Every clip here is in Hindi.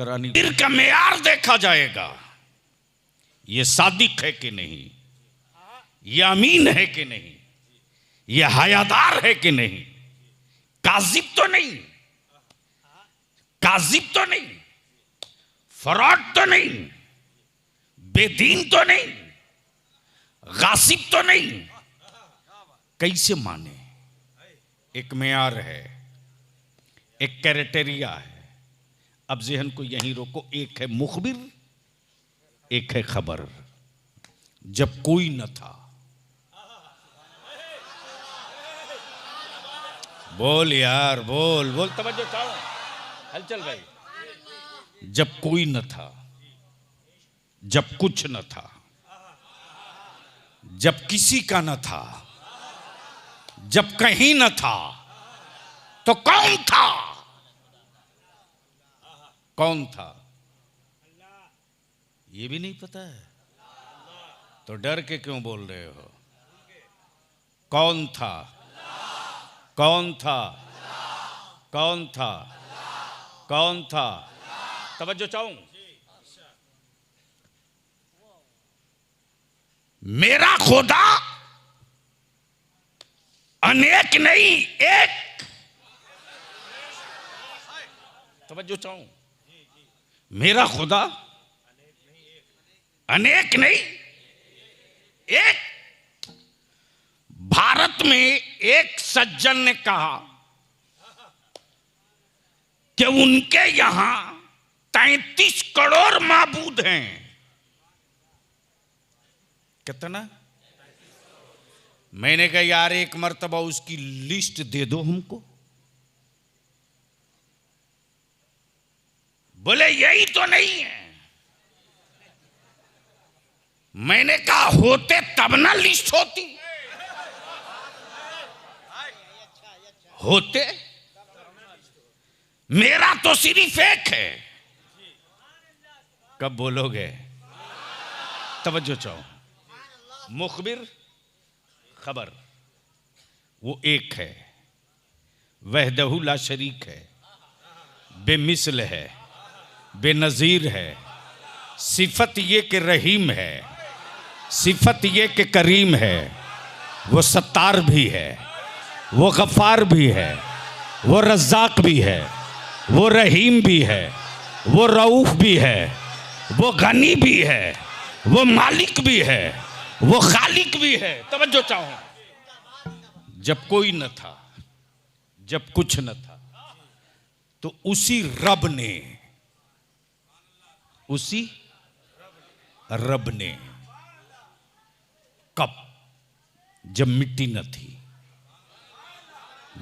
करानी। दिल का मेयार देखा जाएगा, ये सादिक है कि नहीं, ये अमीन है कि नहीं, ये हयादार है कि नहीं, काजिब तो नहीं, काजिब तो नहीं, फ्रॉड तो नहीं, बेदीन तो नहीं, गासिब तो नहीं। कैसे माने? एक मेयार है, एक क्राइटेरिया है। अब ज़हन को यहीं रोको। एक है मुखबिर, एक है खबर। जब कोई न था, बोल यार, बोल बोल, तवज्जो चाहो, हलचल भाई। जब कोई न था, जब कुछ न था, जब किसी का न था, जब कहीं न था, तो कौन था? कौन था? ये भी नहीं पता है तो डर के क्यों बोल रहे हो? कौन था? कौन था? कौन था? कौन था? तवज्जो चाहूं। मेरा खुदा अनेक नहीं एक। तवज्जो चाहूं। मेरा खुदा अनेक नहीं एक। भारत में एक सज्जन ने कहा कि उनके यहां 33 करोड़ माबूद हैं। कितना? मैंने कहा यार एक मर्तबा उसकी लिस्ट दे दो हमको। बोले यही तो नहीं है। मैंने कहा होते तब ना लिस्ट होती। होते। मेरा तो सिर्फ एक है। कब बोलोगे? तवज्जो चाहो। मुखबिर, खबर, वो एक है, वहदहू ला शरीक है, बेमिसल है, बेनजीर है। सिफत ये कि रहीम है, सिफत ये कि करीम है। वो सत्तार भी है, वो गफ्फार भी है, वो रज़्ज़ाक भी है, वो रहीम भी है, वो रऊफ भी है, वो गनी भी है, वो मालिक भी है, वो खालिक भी है। तवज्जो चाहो। जब कोई न था, जब कुछ न था, तो उसी रब ने, उसी रब ने कब? जब मिट्टी न थी,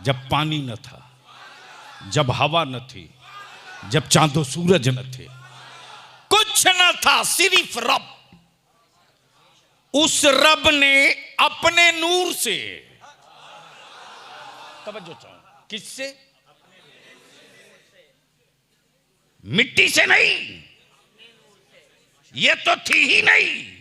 जब पानी न था, जब हवा न थी, जब चांदो सूरज न थे, कुछ न था, सिर्फ रब। उस रब ने अपने नूर से, तवज्जो चाहो, किससे? मिट्टी से नहीं, ये तो थी ही नहीं।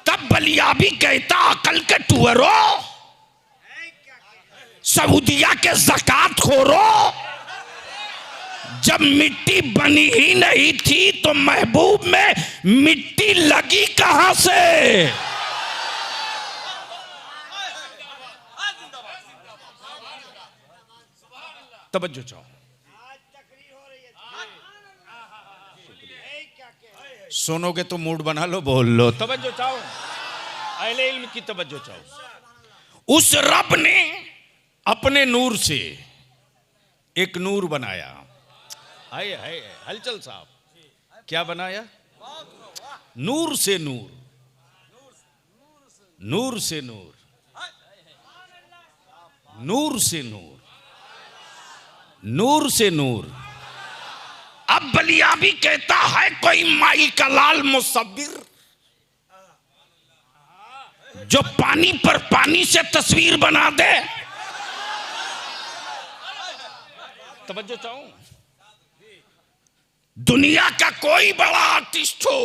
तब बलियाबी कहता अकल के टुअरो, सऊदिया के ज़कात खोरो। जब मिट्टी बनी ही नहीं थी तो महबूब में मिट्टी लगी कहां से? तवज्जो चाहो। सुनोगे तो मूड बना लो, बोल लो। तवज्जो चाहो, अहले इल्म की तवज्जो चाहो। उस रब ने अपने नूर से एक नूर बनाया। हाय हाय, हलचल साहब, क्या बनाया? नूर से नूर, नूर से नूर, नूर से नूर, नूर से नूर। अब बलियाबी कहता है कोई माई का लाल मुसव्विर, जो पानी पर पानी से तस्वीर बना दे। तवज्जो चाहूं। दुनिया का कोई बड़ा आर्टिस्ट हो,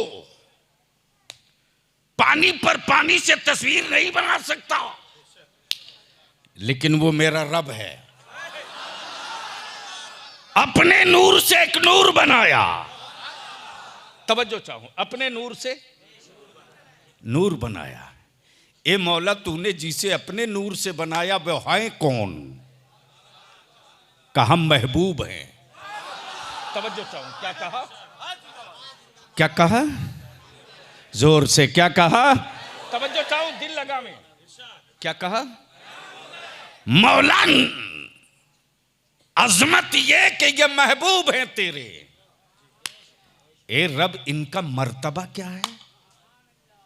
पानी पर पानी से तस्वीर नहीं बना सकता, लेकिन वो मेरा रब है। अपने नूर से एक नूर बनाया। तवज्जो चाहूं, अपने नूर से नूर बनाया। ए मौला तूने जिसे अपने नूर से बनाया वह है कौन? कहा महबूब हैं। तवज्जो चाहूं, क्या कहा? क्या कहा? जोर से क्या कहा? तवज्जो चाहूं, दिल लगा में। क्या कहा? मौला अजमत ये कि ये महबूब हैं तेरे। ए रब इनका मर्तबा क्या है?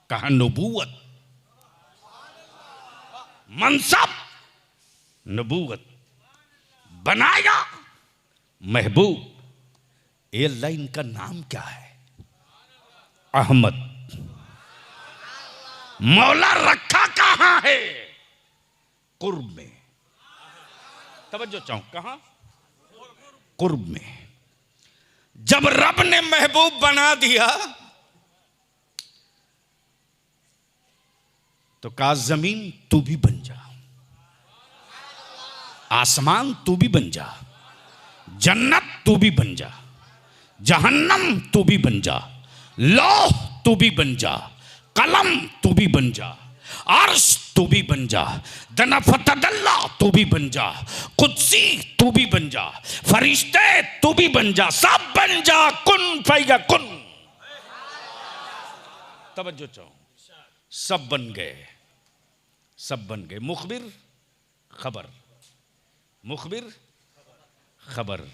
कहा नबूवत, मनसब नबूवत, बनाया महबूब। ए अल्लाह इनका नाम क्या है? अहमद। मौला रखा कहां है? कुर्ब में। तवज्जो चाहूं, कहां? कुर्ब में। जब रब ने महबूब बना दिया तो कहा जमीन तू भी बन जा, आसमान तू भी बन जा, जन्नत तू भी बन जा, जहन्नम तू भी बन जा, लौह तू भी बन जा, कलम तू भी बन जा, अर्श तू भी बन जा, दनफतदल्ला तू भी बन जा, कुदसी तू भी बन जा, फरिश्ते तू भी बन जा, सब बन जा, कुन फयकुन। तवज्जो चाहो, सब बन गए, सब बन गए। मुखबिर खबर, मुखबिर खबर,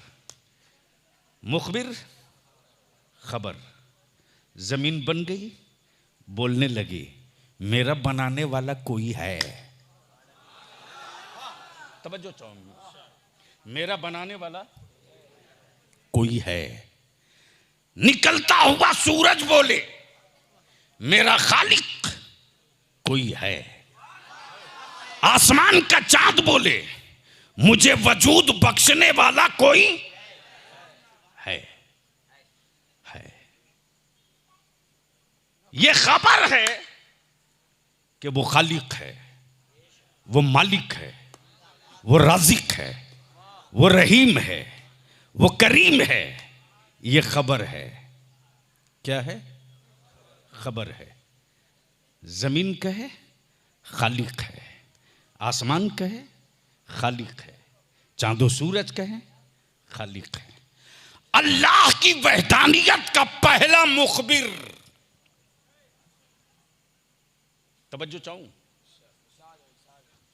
मुखबिर खबर। जमीन बन गई, बोलने लगी मेरा बनाने वाला कोई है। तवज्जो चाहूंगी, मेरा बनाने वाला कोई है। निकलता हुआ सूरज बोले मेरा खालिक कोई है। आसमान का चांद बोले मुझे वजूद बख्शने वाला कोई है। ये खबर है कि वो खालिक है, वो मालिक है, वो राज़िक है, वो रहीम है, वो करीम है। ये खबर है। क्या है? खबर है। जमीन कहे खालिक है, आसमान कहे खालिक है, चांदो सूरज कहे खालिक है। अल्लाह की वहदानियत का पहला मुखबिर। तवज्जो चाहूं,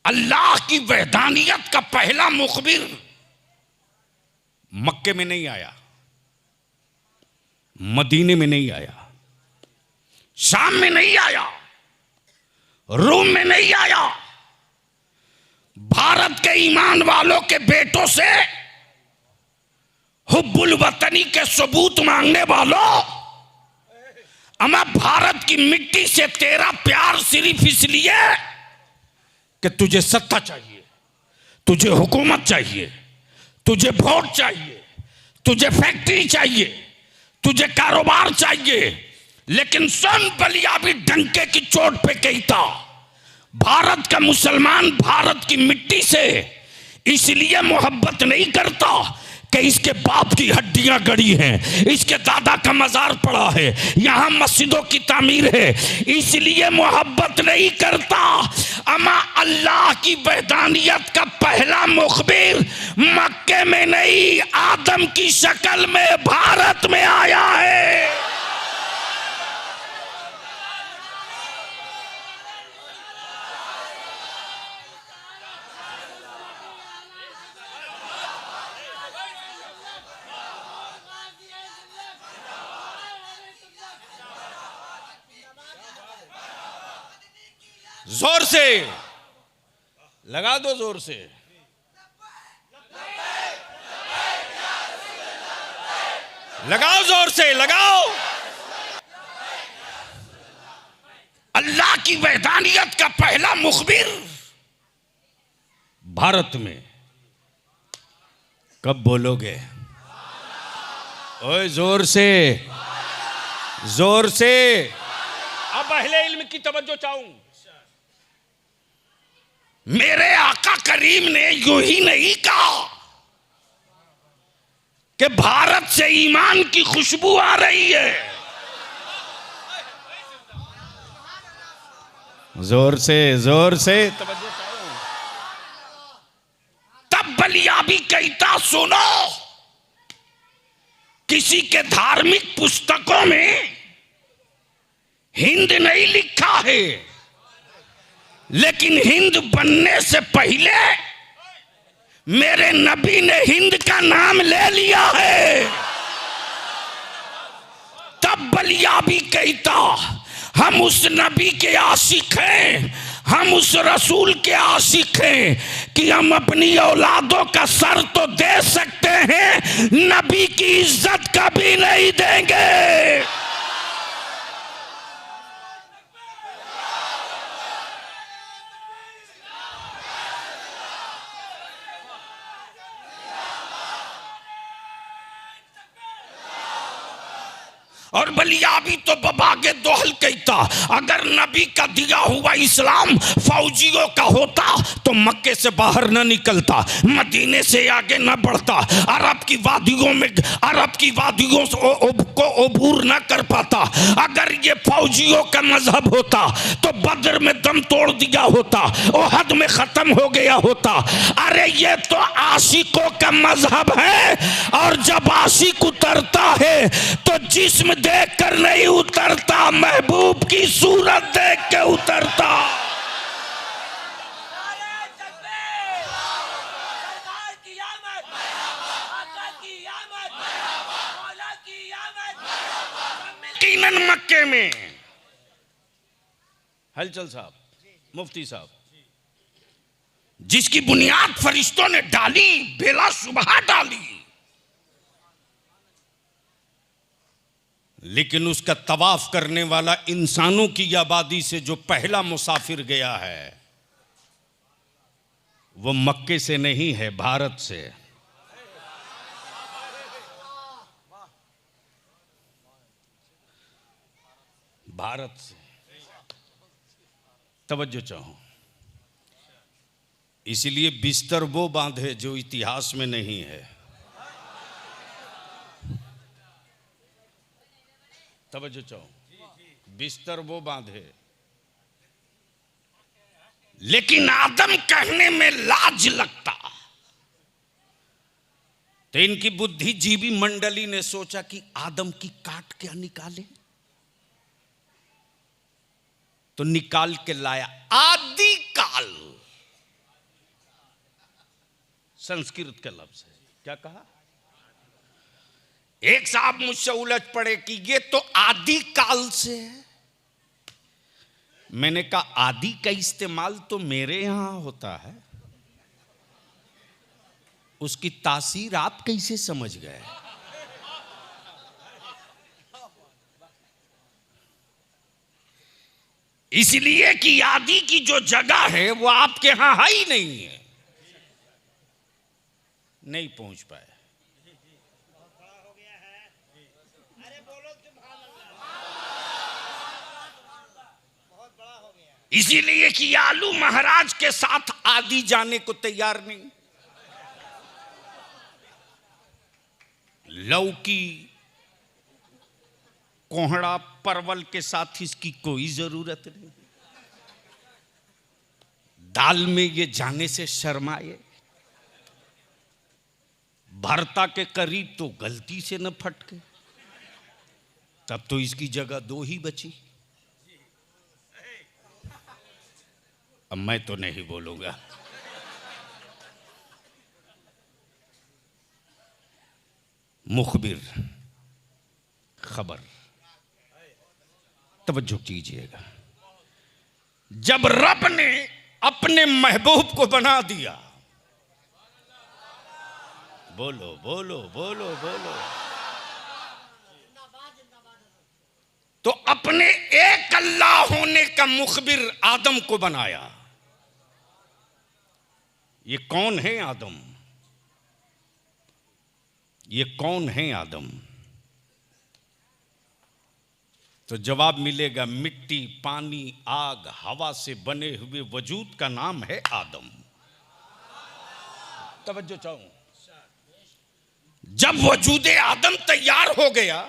अल्लाह की वहदानियत का पहला मुखबिर मक्के में नहीं आया, मदीने में नहीं आया, शाम में नहीं आया, रोम में नहीं आया। भारत के ईमान वालों के बेटों से हुब्बुल वतनी के सबूत मांगने वालों, अमा भारत की मिट्टी से तेरा प्यार सिर्फ इसलिए कि तुझे सत्ता चाहिए, तुझे हुकूमत चाहिए, तुझे वोट चाहिए, तुझे फैक्ट्री चाहिए, तुझे कारोबार चाहिए। लेकिन सुन, बलिया भी डंके की चोट पे कहता, भारत का मुसलमान भारत की मिट्टी से इसलिए मोहब्बत नहीं करता कि इसके बाप की हड्डियां गड़ी हैं, इसके दादा का मजार पड़ा है, यहां मस्जिदों की तामीर है, इसलिए मोहब्बत नहीं करता। अमा अल्लाह की वहदानियत का पहला मुखबिर मक्के में नहीं, आदम की शक्ल में भारत में आया है। जोर से लगा दो, जोर से। लगाओ, जोर से लगाओ। अल्लाह की वहदानियत का पहला मुखबिर भारत में। कब बोलोगे? ओए जोर से, जोर से। अब अहले इल्म की तवज्जो चाहूं। मेरे आका करीम ने यूं ही नहीं कहा कि भारत से ईमान की खुशबू आ रही है। जोर से तब बलियाबी कहता, सुनो, किसी के धार्मिक पुस्तकों में हिंद नहीं लिखा है, लेकिन हिंद बनने से पहले मेरे नबी ने हिंद का नाम ले लिया है। तब बलियाबी कहता, हम उस नबी के आशिक हैं, हम उस रसूल के आशिक हैं कि हम अपनी औलादों का सर तो दे सकते हैं, नबी की इज्जत कभी नहीं देंगे। और बलियाबी तो बबागे दोहल कहता, अगर नबी का दिया हुआ इस्लाम फौजियों का होता तो मक्के से बाहर न निकलता, मदीने से आगे न बढ़ता, अरब की वादियों को अबूर न कर पाता। अगर ये फौजियों का मजहब होता तो बद्र में दम तोड़ दिया होता, ओहद में खत्म हो गया होता। अरे ये तो आशिकों का मजहब है, और जब आशिक उतरता है तो जिस्म देख कर नहीं उतरता, महबूब की सूरत देख के उतरता। यकीनन मक्के में हलचल साहब, मुफ्ती साहब, जिसकी बुनियाद फरिश्तों ने डाली, बेला सुबह डाली, लेकिन उसका तवाफ करने वाला इंसानों की आबादी से जो पहला मुसाफिर गया है वो मक्के से नहीं है, भारत से। भारत से। तवज्जो चाहो, इसलिए बिस्तर वो बांधे जो इतिहास में नहीं है। तवज्जो चाहो, बिस्तर वो बांधे, लेकिन आदम कहने में लाज लगता। तो इनकी बुद्धिजीवी मंडली ने सोचा कि आदम की काट क्या निकाले, तो निकाल के लाया आदि काल। संस्कृत का लफ्ज है, क्या कहा? एक साहब मुझसे उलझ पड़े कि ये तो आदि काल से है। मैंने कहा आदि का इस्तेमाल तो मेरे यहां होता है, उसकी तासीर आप कैसे समझ गए? इसलिए कि आदि की जो जगह है वो आपके यहां है ही नहीं है, नहीं पहुंच पाए। इसीलिए कि आलू महाराज के साथ आदि जाने को तैयार नहीं। लौकी, कोहड़ा, परवल के साथ इसकी कोई जरूरत नहीं। दाल में ये जाने से शर्माए, भरता के करीब तो गलती से न फटके, तब तो इसकी जगह दो ही बची। अब मैं तो नहीं बोलूंगा। मुखबिर, खबर, तवज्जो कीजिएगा। जब रब ने अपने महबूब को बना दिया, बोलो बोलो बोलो बोलो, तो अपने एक अल्लाह होने का मुखबिर आदम को बनाया। ये कौन है आदम? ये कौन है आदम? तो जवाब मिलेगा, मिट्टी, पानी, आग, हवा से बने हुए वजूद का नाम है आदम। तवज्जो चाहूं, जब वजूद आदम तैयार हो गया,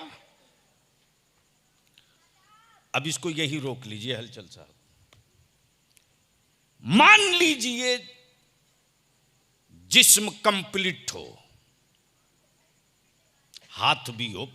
अब इसको यही रोक लीजिए हलचल साहब, मान लीजिए जिस्म कंप्लीट हो, हाथ भी हो,